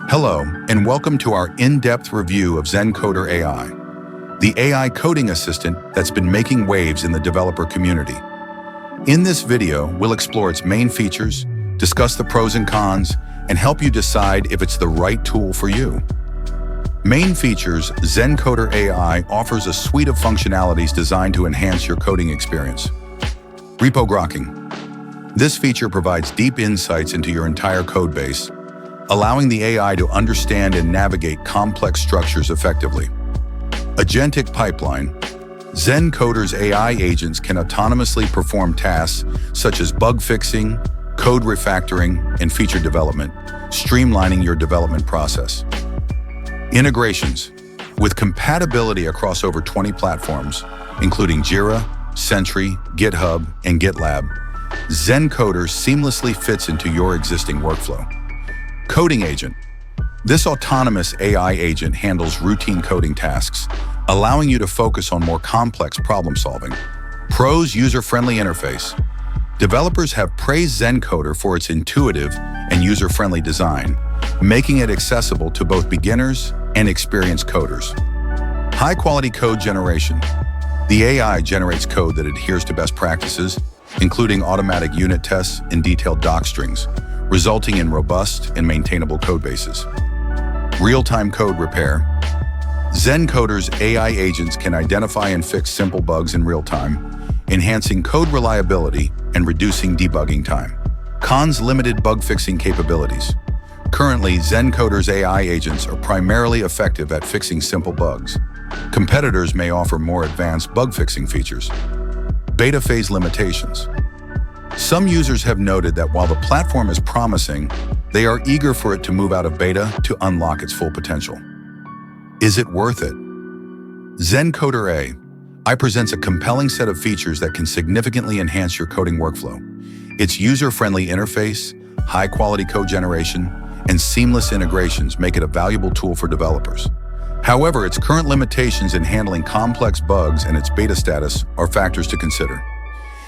Hello, and welcome to our in-depth review of Zencoder AI, the AI coding assistant that's been making waves in the developer community. In this video, we'll explore its main features, discuss the pros and cons, and help you decide if it's the right tool for you. Main features: Zencoder AI offers a suite of functionalities designed to enhance your coding experience. Repo grokking. This feature provides deep insights into your entire code base, allowing the AI to understand and navigate complex structures effectively. Agentic pipeline. Zencoder's AI agents can autonomously perform tasks such as bug fixing, code refactoring, and feature development, streamlining your development process. Integrations. With compatibility across over 20 platforms, including Jira, Sentry, GitHub, and GitLab, Zencoder seamlessly fits into your existing workflow. Coding agent. This autonomous AI agent handles routine coding tasks, allowing you to focus on more complex problem solving. Pros: user-friendly interface. Developers have praised Zencoder for its intuitive and user-friendly design, making it accessible to both beginners and experienced coders. High-quality code generation. The AI generates code that adheres to best practices, including automatic unit tests and detailed doc strings, resulting in robust and maintainable code bases. Real-time code repair. Zencoder's AI agents can identify and fix simple bugs in real time, enhancing code reliability and reducing debugging time. Cons: limited bug fixing capabilities. Currently, Zencoder's AI agents are primarily effective at fixing simple bugs. Competitors may offer more advanced bug fixing features. Beta phase limitations. Some users have noted that while the platform is promising, they are eager for it to move out of beta to unlock its full potential. Is it worth it? Zencoder AI presents a compelling set of features that can significantly enhance your coding workflow. Its user-friendly interface, high-quality code generation, and seamless integrations make it a valuable tool for developers. However, its current limitations in handling complex bugs and its beta status are factors to consider.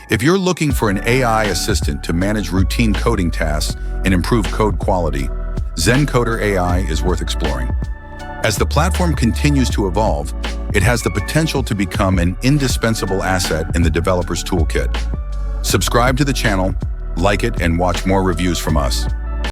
If you're looking for an AI assistant to manage routine coding tasks and improve code quality, Zencoder AI is worth exploring. As the platform continues to evolve, it has the potential to become an indispensable asset in the developer's toolkit. Subscribe to the channel, like it, and watch more reviews from us.